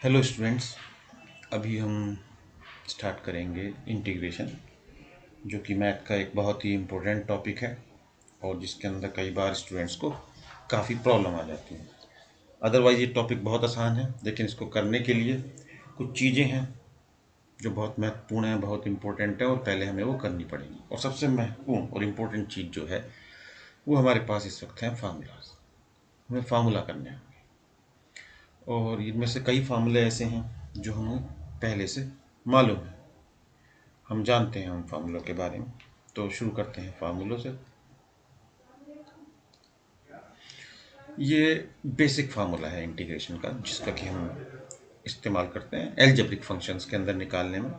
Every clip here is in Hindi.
Hello students. अभी हम स्टार्ट करेंगे इंटीग्रेशन, जो कि मैथ का एक बहुत ही इम्पोर्टेंट टॉपिक है और जिसके अंदर कई बार स्टूडेंट्स को काफ़ी प्रॉब्लम आ जाती है। अदरवाइज ये टॉपिक बहुत आसान है, लेकिन इसको करने के लिए कुछ चीज़ें हैं जो बहुत महत्वपूर्ण है, बहुत इम्पोर्टेंट है और पहले हमें वो करनी पड़ेगी। और सबसे महत्वपूर्ण और इम्पोर्टेंट चीज़ जो है वो हमारे पास इस वक्त है फार्मूलाज। हमें फार्मूला करने हैं और इनमें से कई फार्मूले ऐसे हैं जो हमें पहले से मालूम है, हम जानते हैं उन फार्मूलों के बारे में। तो शुरू करते हैं फार्मूलों से। ये बेसिक फार्मूला है इंटीग्रेशन का, जिसका कि हम इस्तेमाल करते हैं एल्जेब्रिक फंक्शंस के अंदर निकालने में।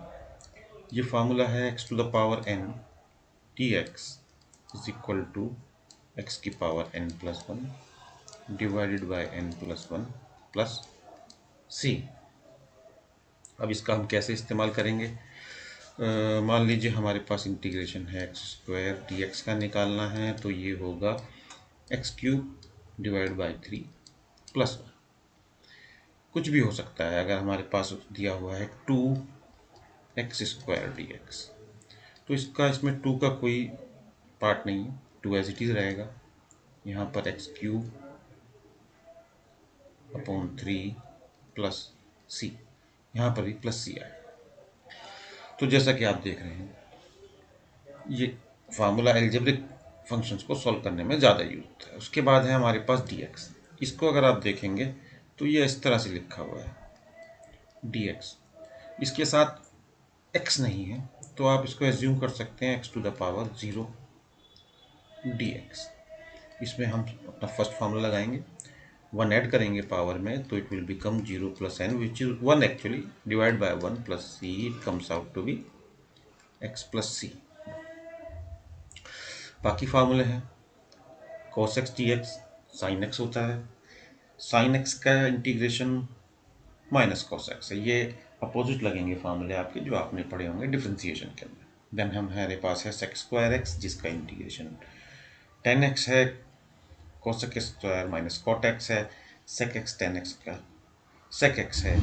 ये फार्मूला है x to the power n dx is equal to x की power n plus one divided by n plus one plus c। अब इसका हम कैसे इस्तेमाल करेंगे? मान लीजिए हमारे पास इंटीग्रेशन है एक्स स्क्वायर डी एक्स का निकालना है, तो ये होगा x cube divide by three plus one. कुछ भी हो सकता है, अगर हमारे पास दिया हुआ है two x square d x, तो इसमें टू का कोई पार्ट नहीं है, टू एज इट इज रहेगा। यहाँ पर x cube upon three plus c, यहाँ पर भी प्लस सी आए। तो जैसा कि आप देख रहे हैं, ये फार्मूला एल्जेब्रिक फंक्शंस को सॉल्व करने में ज़्यादा यूज होता है। उसके बाद है हमारे पास dx। इसको अगर आप देखेंगे तो ये इस तरह से लिखा हुआ है dx, इसके साथ x नहीं है, तो आप इसको एज्यूम कर सकते हैं x to the power zero dx। इसमें हम अपना फर्स्ट फार्मूला लगाएंगे, वन ऐड करेंगे पावर में, तो it will become zero plus n which is one actually, divide by one plus c, it comes out to be x plus c. बाकी फार्मूले हैं cos x dx sin x होता है। sin x का इंटीग्रेशन माइनस cos x है। ये अपोजिट लगेंगे फार्मूले आपके, जो आपने पढ़े होंगे डिफरेंशिएशन के अंदर। देन हमारे पास है sec स्क्वायर x, जिसका इंटीग्रेशन tan x है। cos x square minus cot x है। sec x tan x का sec x है।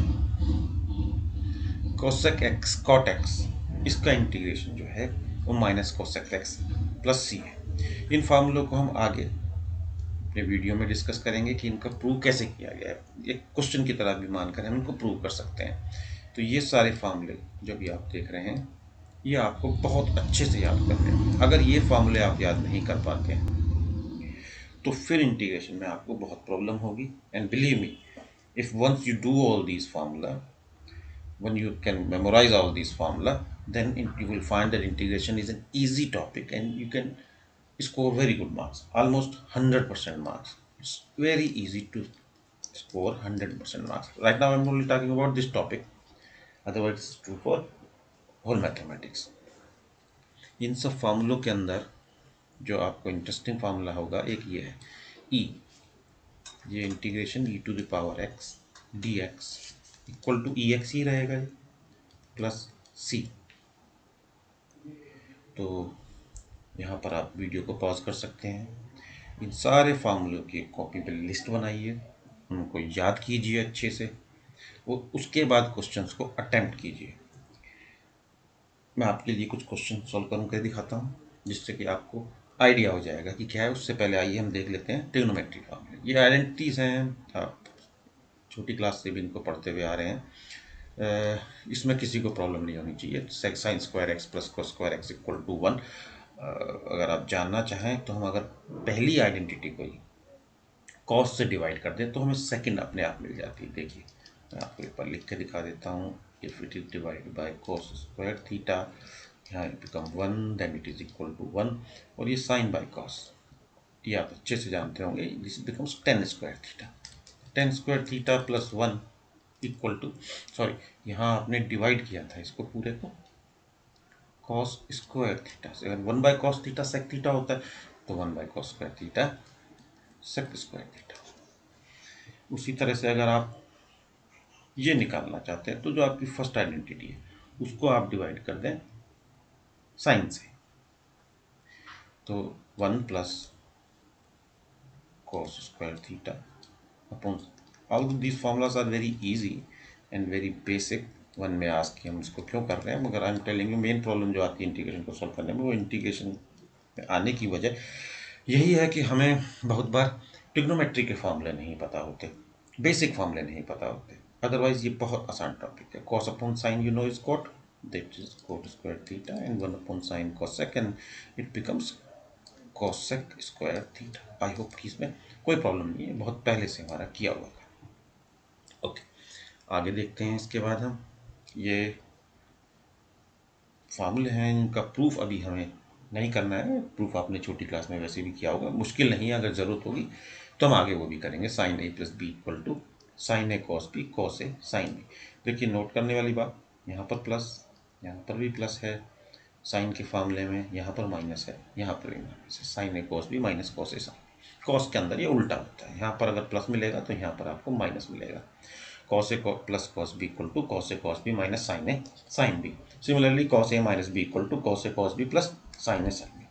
cosec x cot x, इसका इंटीग्रेशन जो है वो minus cosec x plus c है। इन फार्मूलों को हम आगे अपने वीडियो में डिस्कस करेंगे कि इनका प्रूव कैसे किया गया है। एक क्वेश्चन की तरह भी मानकर हम इनको प्रूव कर सकते हैं। तो ये सारे फार्मूले जो भी आप देख रहे हैं, ये आपको बहुत अच्छे से याद करने हैं। अगर ये फार्मूले आप याद नहीं कर पाते हैं तो फिर इंटीग्रेशन में आपको बहुत प्रॉब्लम होगी। And believe me, if once you do all these formula, when you can memorize all these formula, then you will find that integration is an easy topic and you can score very good marks, almost 100% marks. It's very easy to score 100% marks. Right now I'm only talking about this topic, otherwise it's true for whole mathematics. इन सब फार्मूलों के अंदर जो आपको इंटरेस्टिंग फार्मूला होगा, एक ये है e, ये integration e to the power x dx equal to e x ही रहेगा प्लस c। तो यहाँ पर आप वीडियो को पॉज कर सकते हैं, इन सारे फार्मूलों की कॉपी पे लिस्ट बनाइए, उनको याद कीजिए अच्छे से और उसके बाद क्वेश्चंस को अटेम्प्ट कीजिए। मैं आपके लिए कुछ क्वेश्चन सॉल्व करके दिखाता हूँ, जिससे कि आपको आइडिया हो जाएगा कि क्या है। उससे पहले आइए हम देख लेते हैं ट्रिग्नोमेट्री फार्मूले। ये आइडेंटिटीज हैं, आप छोटी क्लास से भी इनको पढ़ते हुए आ रहे हैं। इसमें किसी को प्रॉब्लम नहीं होनी चाहिए। Sine square x plus cos square x equal to one, अगर आप जानना चाहें तो हम अगर पहली आइडेंटिटी को ही कॉस से डिवाइड कर दें तो हमें सेकंड अपने आप मिल जाती है। देखिए, मैं आपको एक बार लिख के दिखा देता हूँ। If it is divided by cos square theta, यहाँ it become one, then it is equal to one. और ये साइन बाय कॉस, ये आप अच्छे से जानते होंगे, this becomes tan square theta. Tan square theta plus one equal to, sorry, यहाँ आपने डिवाइड किया था इसको पूरे को कॉस स्क्वायर थीटा से। अगर one by cos theta sec theta होता है तो one by cos square theta sec square theta. उसी तरह से अगर आप ये निकालना चाहते हैं तो जो आपकी फर्स्ट आइडेंटिटी है उसको आप डिवाइड कर दें साइन से, तो one plus cos square theta upon, all these formulas are very easy, and very basic one में आज कि हम इसको क्यों कर रहे हैं, मगर I am telling you main problem जो आती है इंटीग्रेशन को सॉल्व करने में, वो इंटीग्रेशन में आने की वजह यही है कि हमें बहुत बार ट्रिग्नोमेट्री के फॉर्मूले नहीं पता होते, बेसिक फॉर्मूले नहीं पता होते। अदरवाइज ये बहुत आसान टॉपिक है। Cos upon sine you know is cot, that is cot square theta, and 1 upon sine cosec, and it becomes cosec square theta. I hope कि इसमें कोई प्रॉब्लम नहीं है, बहुत पहले से हमारा किया हुआ था। ओके, आगे देखते हैं। इसके बाद हम ये फार्मूले हैं, इनका प्रूफ अभी हमें नहीं करना है। प्रूफ आपने छोटी क्लास में वैसे भी किया होगा, मुश्किल नहीं है। अगर ज़रूरत होगी तो हम आगे वो भी करेंगे। Sine A plus B equal to sine A cos B cos A sine B. देखिए नोट करने वाली बात, यहाँ पर प्लस, यहाँ पर भी प्लस है साइन के फार्मूले में, यहाँ पर माइनस है, यहाँ पर भी माइनस है। Sign A cos B minus cos A sign. Cos के अंदर ये उल्टा होता है, यहाँ पर अगर प्लस मिलेगा तो यहाँ पर आपको माइनस मिलेगा। cos a plus cos b equal to cos a cos b minus sine A sine B. Similarly cos a minus B equal to cos a cos b plus sine A sine B.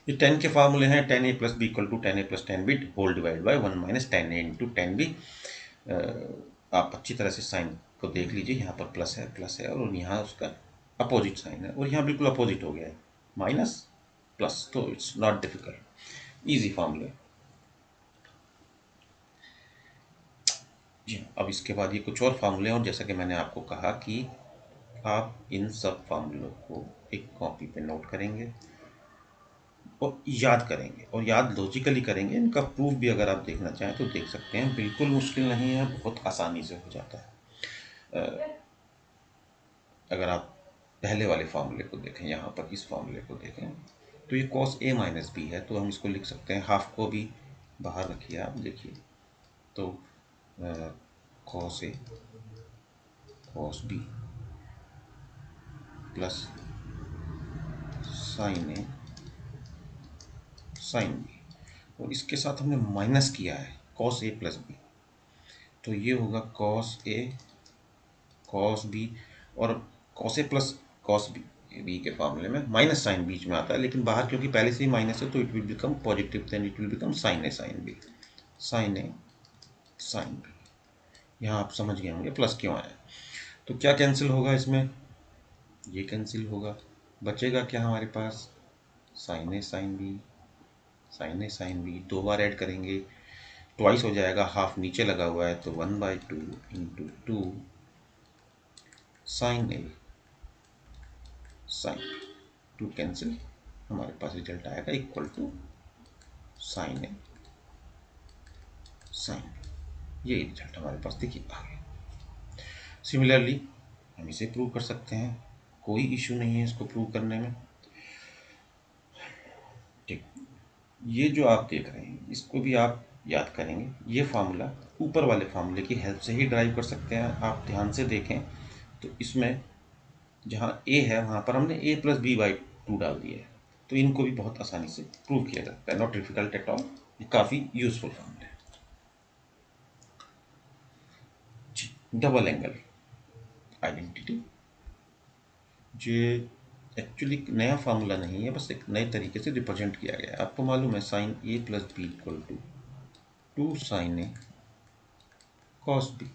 ये टेन के फार्मूले हैं। Tan A plus B equal to tan A plus tan B whole divide by 1 minus tan A into tan B. आप अच्छी तरह से साइन को देख लीजिए, यहाँ पर प्लस है और यहाँ उसका अपोजिट साइन है, और यहाँ बिल्कुल अपोजिट हो गया है, माइनस प्लस। तो इट्स नॉट डिफिकल्ट, ईजी फार्मूले। जी हाँ, अब इसके बाद ये कुछ और फार्मूले, और जैसा कि मैंने आपको कहा कि आप इन सब फार्मूलों को एक कॉपी पे नोट करेंगे और याद करेंगे, और याद लॉजिकली करेंगे। इनका प्रूफ भी अगर आप देखना चाहें तो देख सकते हैं, बिल्कुल मुश्किल नहीं है, बहुत आसानी से हो जाता है। अगर आप पहले वाले फार्मूले को देखें, यहाँ पर इस फार्मूले को देखें, तो ये cos a माइनस बी है, तो हम इसको लिख सकते हैं, हाफ को भी बाहर रखिए आप, देखिए तो cos a cos b plus sine A sine B, और इसके साथ हमने माइनस किया है cos a प्लस बी, तो ये होगा cos a cos b, और cos a plus cos b के फार्मूले में माइनस साइन बीच में आता है, लेकिन बाहर क्योंकि पहले से ही माइनस है तो it will become positive, then it will become sine A sine B, sine A sine B. यहाँ आप समझ गए होंगे प्लस क्यों आया। तो क्या कैंसिल होगा इसमें, ये कैंसिल होगा, बचेगा क्या हमारे पास, sign A sine B, sine A sine B दो बार ऐड करेंगे, ट्वाइस हो जाएगा, हाफ नीचे लगा हुआ है, तो 1/2 into 2 sine A sine B, 2 cancel, हमारे पास रिजल्ट आएगा equal to sine A sine B. ये रिजल्ट हमारे पास देखिए आ गया। सिमिलरली हम इसे प्रूव कर सकते हैं, कोई इशू नहीं है इसको प्रूव करने में। ठीक, ये जो आप देख रहे हैं इसको भी आप याद करेंगे, ये फार्मूला ऊपर वाले फार्मूले की हेल्प से ही ड्राइव कर सकते हैं। आप ध्यान से देखें तो इसमें जहाँ a है वहाँ पर हमने a प्लस बी बाई 2 डाल दिया है, तो इनको भी बहुत आसानी से प्रूव किया जा सकता है, नॉट डिफिकल्ट एट ऑल, ये काफ़ी यूजफुल फार्मूला है। जी, डबल एंगल आइडेंटिटी, जो एक्चुअली नया फार्मूला नहीं है, बस एक नए तरीके से रिप्रेजेंट किया गया है। आपको मालूम है sine a plus B equal to 2 sine A cos B,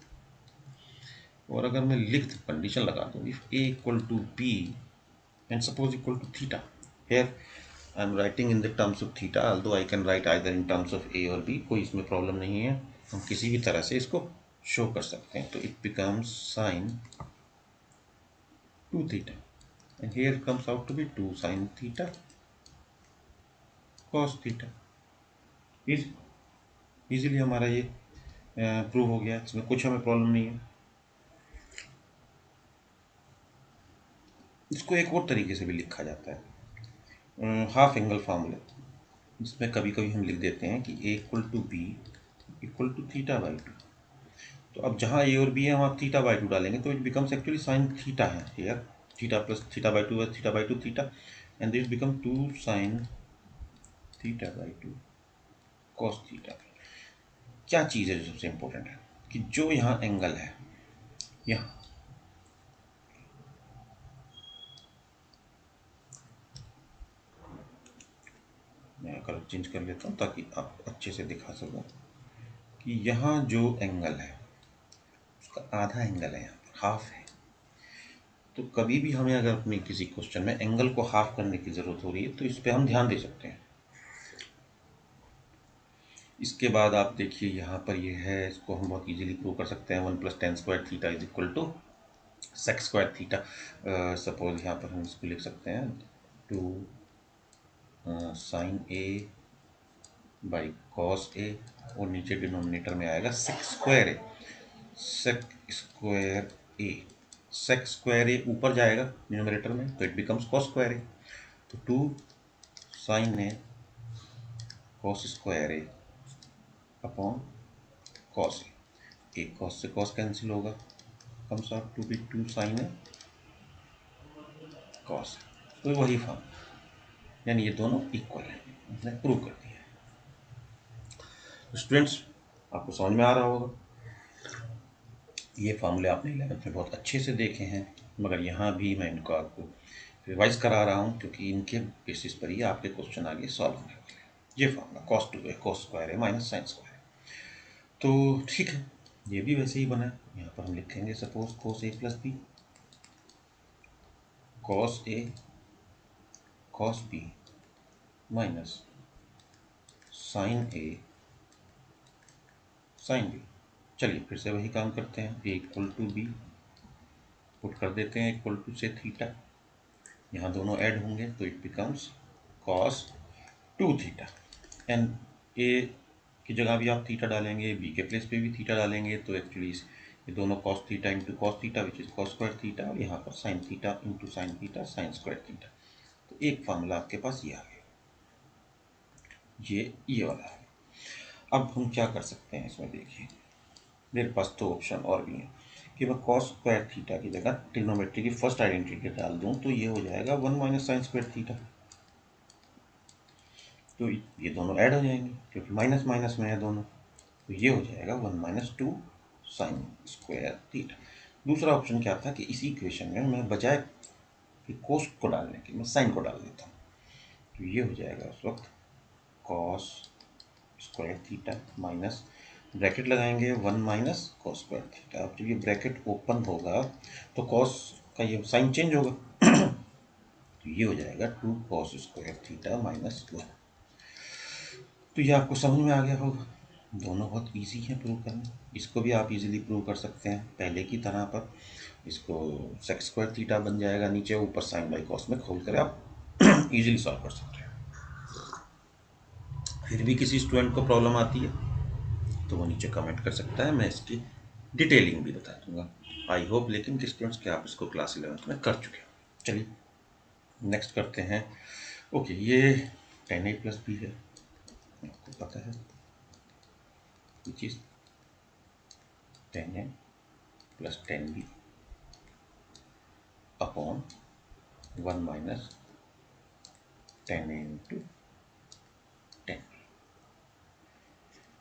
और अगर मैं लिख कंडीशन लगा दूँ, if a equal to B and suppose equal to theta, here I am writing in the terms of theta, although I can write either in terms of a और b, कोई इसमें प्रॉब्लम नहीं है, हम किसी भी तरह से इसको शो कर सकते हैं। तो it becomes sin 2 theta and here comes out to be 2 sin theta cos theta। Easily हमारा ये प्रूव हो गया, इसमें कुछ हमें प्रॉब्लम नहीं है। इसको एक और तरीके से भी लिखा जाता है, हाफ एंगल फार्मूला, जिसमें कभी कभी हम लिख देते हैं कि a equal to B equal to theta by 2। तो अब जहाँ a और b है वहाँ थीटा बाई 2 डालेंगे, तो it becomes actually sine theta है here, theta plus theta by 2 है, theta by 2 theta, and this become 2 sine theta by 2 cos theta. क्या चीज़ है जो सबसे इम्पोर्टेंट है कि जो यहाँ एंगल है, यहाँ मैं कलर चेंज कर लेता हूँ ताकि आप अच्छे से दिखा सको कि यहाँ जो एंगल है उसका आधा एंगल है, यहाँ पर हाफ है। तो कभी भी हमें अगर अपने किसी क्वेश्चन में एंगल को हाफ करने की ज़रूरत हो रही है तो इस पर हम ध्यान दे सकते हैं। इसके बाद आप देखिए यहाँ पर ये है, इसको हम बहुत इजीली प्रूव कर सकते हैं। 1 + tan square theta is equal to sec square theta. Suppose यहाँ पर हम इसको लिख सकते हैं 2 sin a by cos a, और नीचे डिनोमिनेटर में आएगा sec square a। sec square a, sec square a ऊपर जाएगा डिनोमिनेटर में तो it becomes cos square a। तो 2 sin a cos square a upon cos a, एक cos से cos कैंसिल होगा, comes out to be 2 sin a cos। तो वही फॉर्म, यानी ये दोनों इक्वल है, हमने प्रूव कर दिया है। तो स्टूडेंट्स आपको समझ में आ रहा होगा, ये फार्मूले आपने 11th में बहुत अच्छे से देखे हैं, मगर यहाँ भी मैं इनको आपको रिवाइज करा रहा हूँ क्योंकि इनके बेसिस पर ही आपके क्वेश्चन आगे सॉल्व होने वाले हैं। ये formula cos 2a cos square a minus sine square है। तो ठीक है, ये भी वैसे ही बना है। यहाँ पर हम लिखेंगे suppose cos a plus b cos a cos b minus sine a sine b। चलिए फिर से वही काम करते हैं, a equal to b put कर देते हैं इक्वल टू से थीटा, यहाँ दोनों ऐड होंगे तो it becomes cos 2 theta. And a की जगह भी आप थीटा डालेंगे, b के प्लेस पे भी थीटा डालेंगे, तो एक्चुअली ये दोनों cos theta into cos theta which is cos square theta, और यहाँ पर sin theta into sine theta sine square theta. तो एक फार्मूला आपके पास ये आ गया, ये वाला है। अब हम क्या कर सकते हैं इसमें, देखिए मेरे पास तो ऑप्शन और भी हैं कि मैं cos स्क्वायर थीटा की जगह ट्रिग्नोमेट्री की फर्स्ट आइडेंटिटी डाल दूं तो ये हो जाएगा 1 माइनस साइन स्क्वायर थीटा। तो ये दोनों ऐड हो जाएंगे क्योंकि माइनस माइनस में है दोनों, तो ये हो जाएगा 1 माइनस 2 साइन स्क्वायर थीटा। दूसरा ऑप्शन क्या था कि इसी इक्वेशन में मैं बजाय कि कोस को डालने के मैं साइन को डाल देता हूँ, तो ये हो जाएगा उस वक्त cos square theta minus bracket लगाएंगे 1 माइनस cos स्क्वायर थीटा। अब जब ये ब्रैकेट ओपन होगा तो cos का ये साइन चेंज होगा तो ये हो जाएगा 2 cos स्क्वायर थीटा माइनस 1। तो ये आपको समझ में आ गया होगा, दोनों बहुत इजी है प्रूव करना। इसको भी आप इजीली प्रूव कर सकते हैं पहले की तरह पर, इसको sec स्क्वायर थीटा बन जाएगा नीचे, ऊपर साइन बाई कॉस में खोल कर आप इजीली सॉल्व कर सकते हैं। फिर भी किसी स्टूडेंट को प्रॉब्लम आती है तो वो नीचे कमेंट कर सकता है, मैं इसकी डिटेलिंग भी बता दूंगा। आई होप लेकिन कि स्टूडेंट्स के आप इसको क्लास 11th में कर चुके हैं। चलिए नेक्स्ट करते हैं। ओके, ये tan a प्लस बी है, आपको पता है which is tan a plus tan b upon 1 minus tan a into tan b।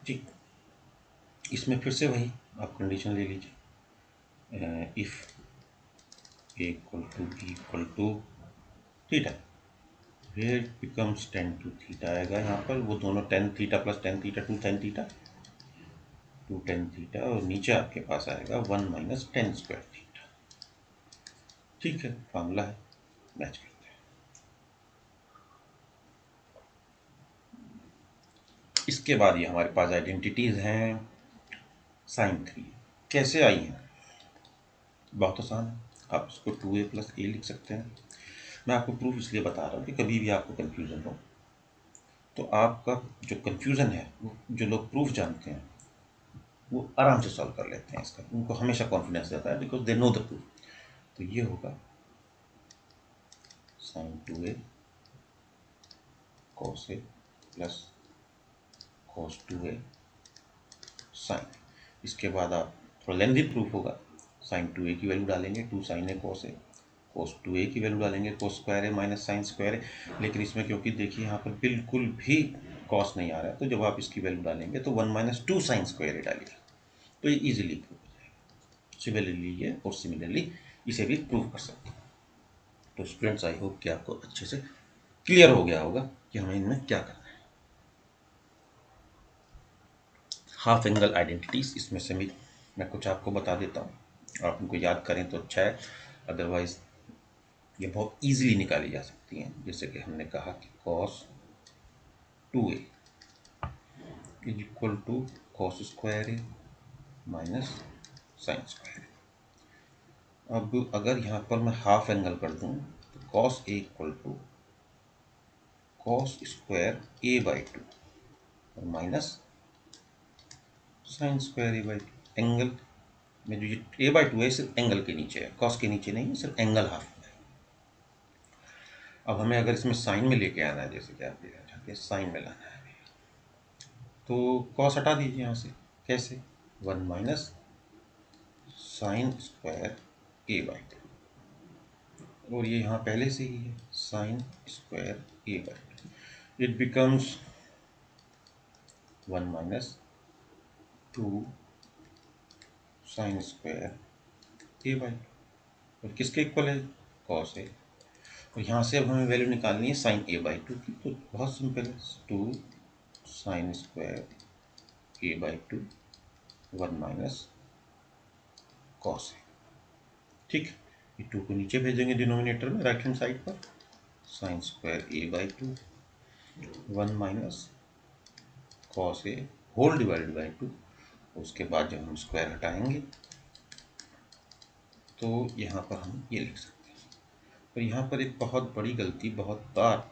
ठीक, इसमें फिर से वही आप कंडीशन ले लीजिए, if a equal to b equal to theta, फिर बिकम्स tan 2 थीटा आएगा यहाँ पर, वो दोनों tan theta plus tan theta 2 tan theta 2 tan theta, और नीचे आपके पास आएगा 1 माइनस tan स्क्वायर थीटा। ठीक है, फार्मूला है, मैच करते हैं। इसके बाद ये हमारे पास आइडेंटिटीज हैं साइन 3। कैसे आई हैं, बहुत आसान है, आप इसको 2a प्लस a लिख सकते हैं। मैं आपको प्रूफ इसलिए बता रहा हूँ कि कभी भी आपको कन्फ्यूज़न हो तो आपका जो कन्फ्यूज़न है वो जो लोग प्रूफ जानते हैं वो आराम से सॉल्व कर लेते हैं, इसका उनको हमेशा कॉन्फिडेंस रहता है because they know the proof. तो ये होगा sine 2a cos a plus cos 2a sine. इसके बाद आप थोड़ा लेंथी प्रूफ होगा, साइन 2a की वैल्यू डालेंगे 2 sin a cos 2a की वैल्यू डालेंगे cos square a minus sine square a। लेकिन इसमें क्योंकि देखिए यहाँ पर बिल्कुल भी cos नहीं आ रहा है, तो जब आप इसकी वैल्यू डालेंगे तो 1 माइनस 2 साइन स्क्वायर a डालिए, तो ये ईजिली प्रूव हो जाएगा। सिमिलरली ये और सिमिलरली इसे भी प्रूव कर सकते हैं। तो स्टूडेंट्स आई होप कि आपको अच्छे से क्लियर हो गया होगा कि हमें इनमें क्या करना है। हाफ एंगल आइडेंटिटीज इसमें से भी मैं कुछ आपको बता देता हूँ, आप उनको याद करें तो अच्छा है, अदरवाइज ये बहुत इजीली निकाली जा सकती हैं। जैसे कि हमने कहा कि cos 2a is equal to cos square a minus sine square a. अब अगर यहाँ पर मैं हाफ एंगल कर दूँ तो cos a equal to cos square a by two और minus sine square a by two. Angle में जो ये ए बाई टू है सिर्फ एंगल के नीचे है, कॉस के नीचे नहीं है, सिर्फ एंगल हाफ में है। अब हमें अगर इसमें साइन में लेके आना है, जैसे कि आप देखना चाहते हैं साइन में लाना है, तो कॉस हटा दीजिए यहाँ से। कैसे? 1 minus sine square a by two, और ये यहाँ पहले से ही है sign square a by to, it becomes 1 minus 2 sine square a by two, और किसके इक्वल है? कॉस है। और यहाँ से अब हमें वैल्यू निकालनी है साइन ए बाई टू की, तो बहुत सिंपल है, 2 sine square a by two 1 minus cos है। ठीक, ये 2 को नीचे भेजेंगे डिनोमिनेटर में राइट हैंड साइड पर, sine square a by two 1 minus cos a whole divided by two. उसके बाद जब हम स्क्वायर हटाएंगे तो यहाँ पर हम ये लिख सकते हैं। और यहाँ पर एक बहुत बड़ी गलती बहुत बार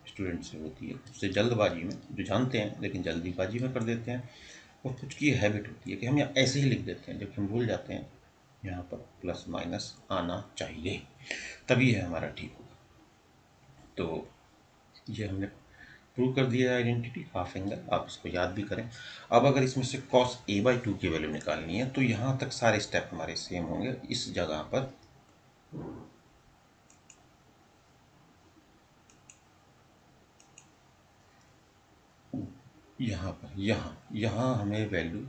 स्टूडेंट से होती है, उससे जल्दबाजी में, जो जानते हैं लेकिन जल्दीबाजी में कर देते हैं, और कुछ की हैबिट होती है कि हम यहाँ ऐसे ही लिख देते हैं, जबकि हम भूल जाते हैं यहाँ पर प्लस माइनस आना चाहिए, तभी है हमारा ठीक होगा। तो ये हमने प्रूव कर दिया है आइडेंटिटी हाफ एंगल, आप इसको याद भी करें। अब अगर इसमें से cos a बाई टू की वैल्यू निकालनी है तो यहाँ तक सारे स्टेप हमारे सेम होंगे। इस जगह पर यहाँ हमें वैल्यू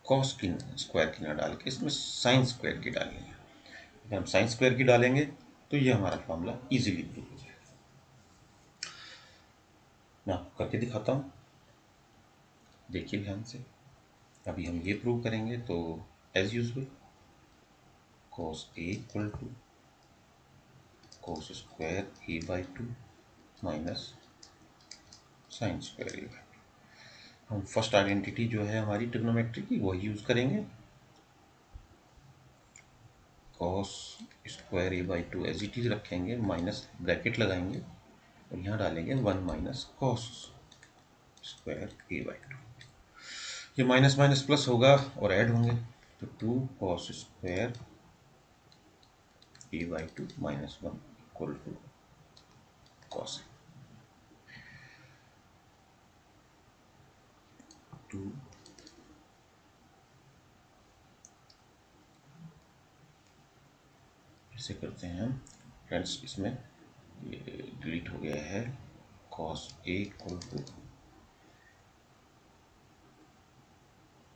कॉस की स्क्वायर की ना डाल के इसमें साइन स्क्वायर की डालनी है। अगर हम साइन स्क्वायर की डालेंगे तो ये हमारा फॉर्मूला इजीली प्रूव हो जाएगा। मैं आपको करके दिखाता हूँ, देखिए ध्यान से। अभी हम ये प्रूव करेंगे तो as usual cos a equal to cos square a by two minus sine square a by two. हम फर्स्ट आइडेंटिटी जो है हमारी ट्रिग्नोमेट्री की वही यूज करेंगे, cos square a by two as it is रखेंगे, माइनस ब्रैकेट लगाएंगे और यहाँ डालेंगे 1 minus cos square a by two. ये माइनस माइनस प्लस होगा और ऐड होंगे, तो 2 cos square a by two minus 1 equal to cos 2। ऐसे करते हैं हम फ्रेंड्स, इसमें ये डिलीट हो गया है, cos a equal to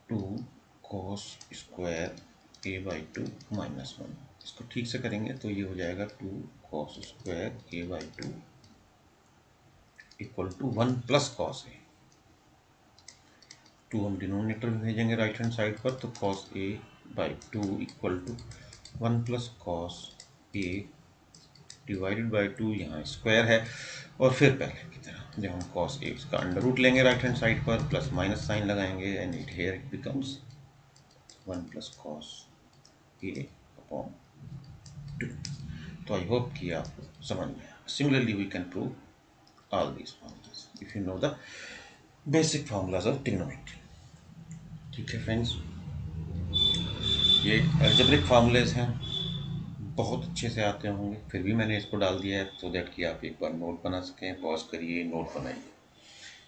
2 cos square a by two minus 1। इसको ठीक से करेंगे तो ये हो जाएगा 2 cos square a by two equal to 1 plus cos a. 2 हम डिनोमिनेटर में भेजेंगे राइट हैंड साइड पर, तो cos a by two equal to 1 plus cos a divided by 2, यहाँ स्क्वायर है, और फिर पहले की तरह जब हम cos a का अंडर रूट लेंगे राइट हैंड साइड पर, प्लस माइनस साइन लगाएंगे, and it here it becomes 1 plus cos a upon 2। तो आई होप कि आपको समझ में आया। Similarly we can prove all these formulas if you know the basic formulas of trigonometry. ठीक है फ्रेंड्स, ये अलजेब्रिक फार्मूलेज हैं, बहुत अच्छे से आते होंगे, फिर भी मैंने इसको डाल दिया है सो दैट कि आप एक बार नोट बना सकें। पॉज करिए, नोट बनाइए।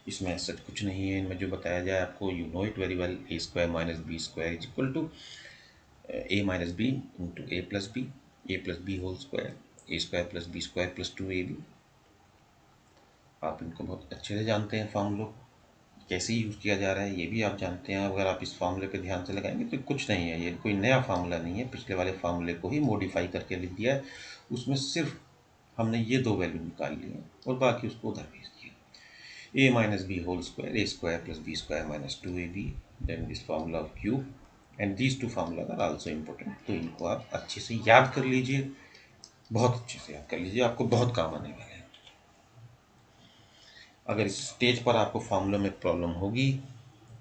इसमें ऐसा कुछ नहीं है, इनमें जो बताया जाए आपको, you know it very well. A square minus b square is equal to a minus b into a plus b whole square, a square plus b square plus 2ab। आप इनको बहुत अच्छे से जानते हैं, फार्मूलों कैसे यूज़ किया जा रहा है ये भी आप जानते हैं। अगर आप इस फार्मूले पे ध्यान से लगाएंगे तो कुछ नहीं है, ये कोई नया फार्मूला नहीं है, पिछले वाले फार्मूले को ही मॉडिफाई करके लिख दिया है। उसमें सिर्फ हमने ये 2 वैल्यू निकाल ली हैं और बाकी उसको उधर भेज दिया। A minus b whole square, a square plus b square minus 2ab, then this formula of cube and these two formulas are also important. तो इनको आप अच्छे से याद कर लीजिए, बहुत अच्छे से याद कर लीजिए, आपको बहुत काम आने वाले हैं। अगर इस स्टेज पर आपको फार्मूला में प्रॉब्लम होगी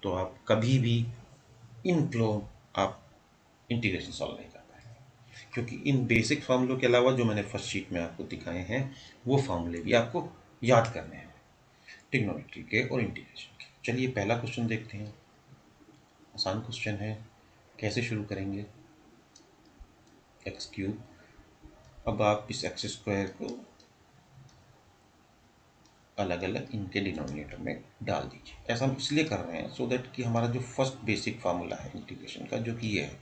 तो आप कभी भी इन फ्लो आप इंटीग्रेशन सॉल्व नहीं कर पाएंगे, क्योंकि इन बेसिक फार्मूलों के अलावा जो मैंने फर्स्ट शीट में आपको दिखाए हैं वो फार्मूले भी आपको याद करने हैं, ट्रिग्नोमेट्री के और इंटीग्रेशन के। चलिए पहला क्वेश्चन देखते हैं, आसान क्वेश्चन है। कैसे शुरू करेंगे? X cube. अब आप इस एक्स स्क्वायर को अलग अलग इनके डिनोमिनेटर में डाल दीजिए। ऐसा हम इसलिए कर रहे हैं सो दैट कि हमारा जो फर्स्ट बेसिक फार्मूला है इंटीग्रेशन का, जो कि ये है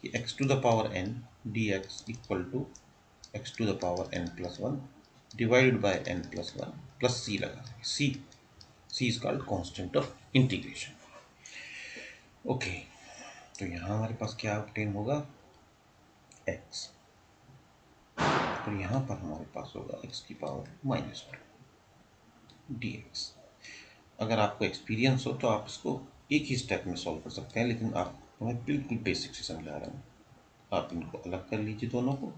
कि x to the power n d x equal to x to the power n plus one divided by n plus one plus c लगा देंगे। C is called constant of integration. Okay, तो यहाँ हमारे पास क्या ऑब्टेन होगा? एक्स। तो यहाँ पर हमारे पास होगा एक्स की power minus two d x. अगर आपको एक्सपीरियंस हो तो आप इसको एक ही स्टेप में सॉल्व कर सकते हैं, लेकिन आप मैं बिल्कुल बेसिक से समझा रहा हूँ। आप इनको अलग कर लीजिए दोनों को,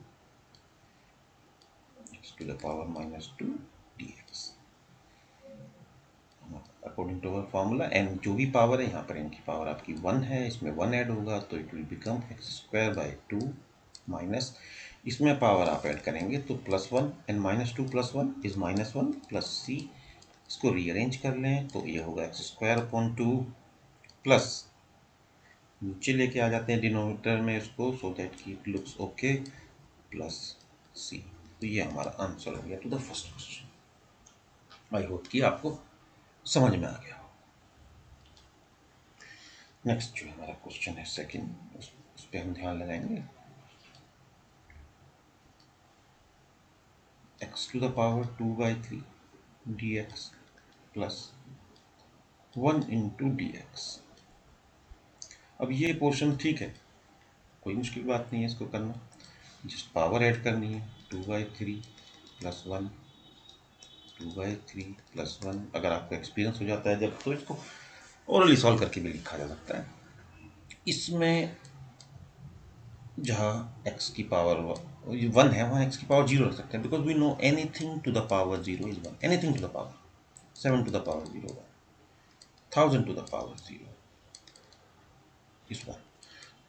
x to the power minus two d x according to our formula. N जो भी पावर है, यहाँ पर एन की पावर आपकी वन है, इसमें वन ऐड होगा तो it will become x square by two minus, इसमें पावर आप ऐड करेंगे तो plus one, n minus two plus one is minus one plus c. इसको रीअरेंज कर लें तो ये होगा x square upon two plus, नीचे लेके आ जाते हैं डिनोमिनेटर में इसको सो दैट की it looks okay, plus c. तो ये हमारा आंसर हो गया to the first question. I hope कि आपको समझ में आ गया। नेक्स्ट जो हमारा क्वेश्चन है सेकंड, उस पर हम ध्यान लगाएंगे। X to the power two by three d x plus one into d x. अब ये पोर्शन ठीक है, कोई मुश्किल बात नहीं है इसको करना, जस्ट पावर ऐड करनी है। To by three plus one, to by three plus one. अगर आपको एक्सपीरियंस हो जाता है जब, तो इसको ओरली सॉल्व करके भी लिखा जा सकता है। इसमें जहाँ x की पावर वन है वहाँ x की पावर जीरो रख सकते हैं, because we know anything to the power zero is one, anything to the power, seven to the power zero one, thousand to the power zero is one.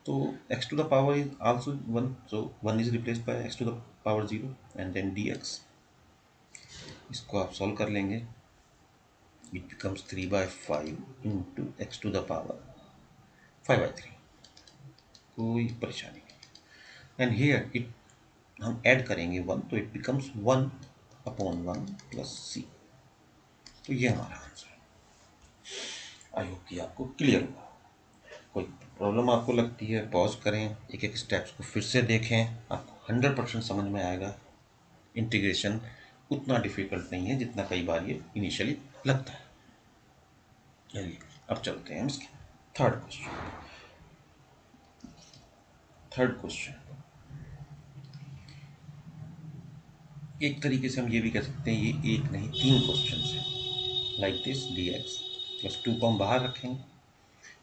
तो x to the power is also one, so one is replaced by x to the power zero and then dx। इसको आप सॉल्व कर लेंगे, it becomes three by five into x to the power five by three, कोई परेशानी नहीं। एंड हियर इट हम ऐड करेंगे वन तो it becomes one upon one plus c. तो ये हमारा आंसर है। आई होप कि आपको क्लियर हुआ। कोई प्रॉब्लम आपको लगती है पॉज करें, एक एक स्टेप्स को फिर से देखें, आपको 100% समझ में आएगा। इंटीग्रेशन उतना डिफिकल्ट नहीं है जितना कई बार ये इनिशियली लगता है। चलिए अब चलते हैं इसके थर्ड क्वेश्चन। थर्ड क्वेश्चन एक तरीके से हम ये भी कह सकते हैं, ये एक नहीं तीन क्वेश्चन हैं। Like this d x plus two को हम बाहर रखेंगे,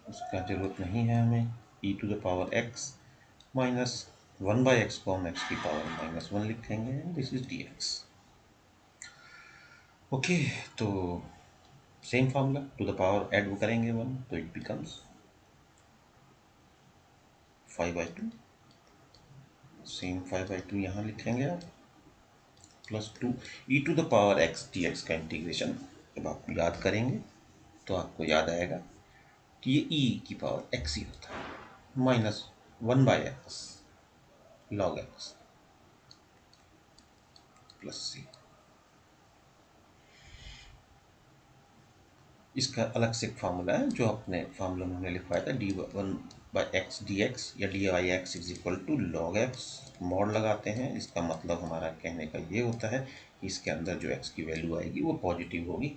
उसका ज़रूरत नहीं है हमें। E to the power x minus one by x को हम एक्स की पावर माइनस वन लिखेंगे, this is d x. Okay, तो same formula to the power add वो करेंगे वन तो it becomes five by two, same five by two यहाँ लिखेंगे आप, plus two e to the power x d x का इंटीग्रेशन जब आप याद करेंगे तो आपको याद आएगा कि ये ई की पावर एक्स ही होता है, minus one by x log x plus c. इसका अलग से एक फार्मूला है जो अपने फार्मूला में हमने लिखवाया था, d one by x d x या d y x is equal to log x, mod लगाते हैं। इसका मतलब हमारा कहने का ये होता है कि इसके अंदर जो एक्स की वैल्यू आएगी वो पॉजिटिव होगी,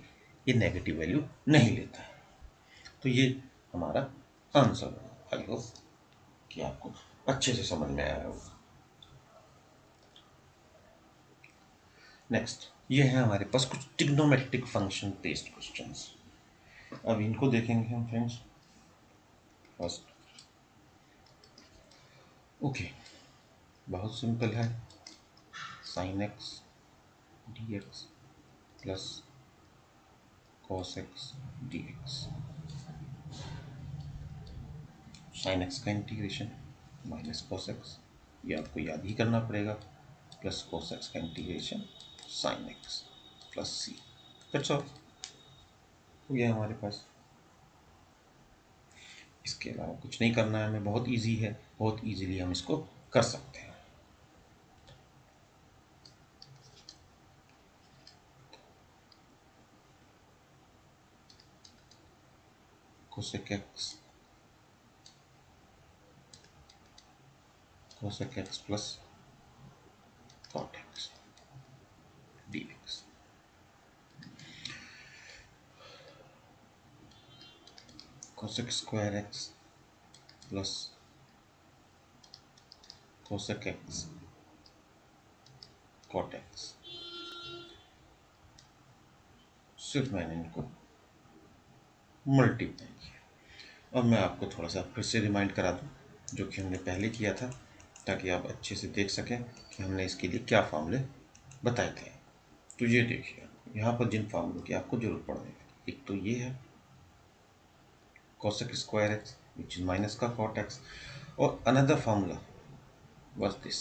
ये नेगेटिव वैल्यू नहीं लेता है। तो ये हमारा आंसर होगा। आई होप कि आपको अच्छे से समझ में आया होगा। नेक्स्ट ये है हमारे पास कुछ ट्रिग्नोमेट्रिक फंक्शन बेस्ड क्वेश्चंस। अब इनको देखेंगे हम फ्रेंड्स। फर्स्ट ओके, बहुत सिंपल है। Sine x d x plus cos x d x. Sine x का इंटीग्रेशन माइनस कॉस एक्स, ये आपको याद ही करना पड़ेगा, प्लस कॉस एक्स का integration sine x plus c. That's all, हो गया हमारे पास। इसके अलावा कुछ नहीं करना है हमें, बहुत इजी है, बहुत इजीली हम इसको कर सकते हैं। Cosec x plus cot x d x. Cosec square x plus cosec x cot x. सिर्फ मैंने इनको मल्टीप्लाई किया। अब मैं आपको थोड़ा सा फिर से रिमाइंड करा दूं, जो कि हमने पहले किया था, ताकि आप अच्छे से देख सकें कि हमने इसके लिए क्या फार्मूले बताए थे। तो ये देखिए, यहाँ पर जिन फार्मूलों की आपको जरूरत पड़ेगी, एक तो ये है cosec square x which is minus का cot x, और another formula was this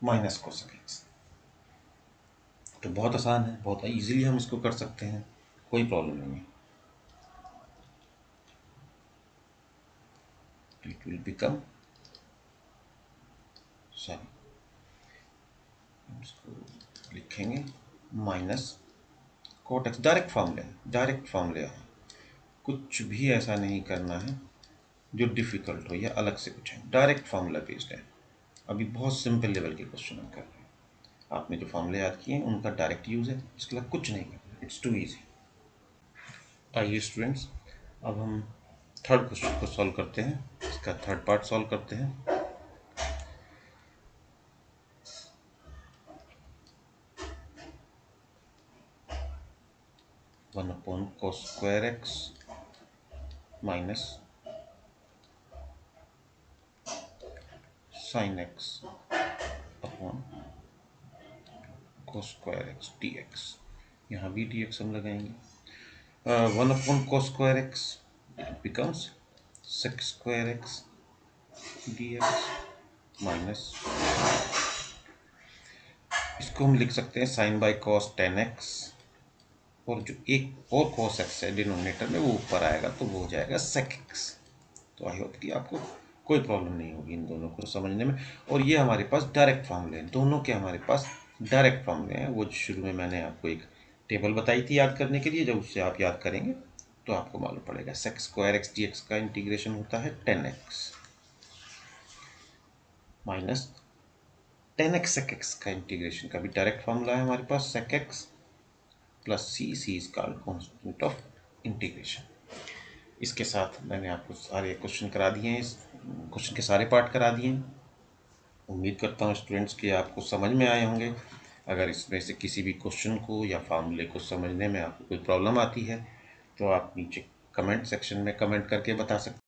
minus cosec x। तो बहुत आसान है, बहुत इजीली हम इसको कर सकते हैं, कोई प्रॉब्लम नहीं है। इट विल बिकम, सॉरी इसको लिखेंगे माइनस cot x। डायरेक्ट फार्मूले है, कुछ भी ऐसा नहीं करना है जो डिफिकल्ट हो या अलग से कुछ है, डायरेक्ट फार्मूला बेस्ड है। अभी बहुत सिंपल लेवल के क्वेश्चन हम कर रहे हैं। आपने जो फार्मूले याद किए हैं उनका डायरेक्ट यूज है, इसके अलावा कुछ नहीं करना, इट्स टू इजी। आइए स्टूडेंट्स, अब हम थर्ड क्वेश्चन को सॉल्व करते हैं, इसका थर्ड पार्ट सॉल्व करते हैं। One upon cos square x minus sine x upon cos square x d x. यहाँ भी डी एक्स हम लगाएंगे। One upon cos square x becomes sec square x d x minus, इसको हम लिख सकते हैं sine by cos tan x, और जो एक और cos x है डिनोमिनेटर में वो ऊपर आएगा तो वो हो जाएगा sec x। तो आई होप कि आपको कोई प्रॉब्लम नहीं होगी इन दोनों को समझने में। और ये हमारे पास डायरेक्ट फार्मूले हैं, दोनों के हमारे पास डायरेक्ट फार्मूले हैं। वो शुरू में मैंने आपको एक टेबल बताई थी याद करने के लिए, जब उससे आप याद करेंगे तो आपको मालूम पड़ेगा। sec square x d x का इंटीग्रेशन होता है 10x minus 10x sec x का इंटीग्रेशन का भी डायरेक्ट फार्मूला है हमारे पास, sec x plus c is called constant of integration. इसके साथ मैंने आपको सारे क्वेश्चन करा दिए हैं, इस क्वेश्चन के सारे पार्ट करा दिए हैं। उम्मीद करता हूँ स्टूडेंट्स कि आपको समझ में आए होंगे। अगर इसमें से किसी भी क्वेश्चन को या फार्मूले को समझने में आपको कोई प्रॉब्लम आती है तो आप नीचे कमेंट सेक्शन में कमेंट करके बता सकते हैं।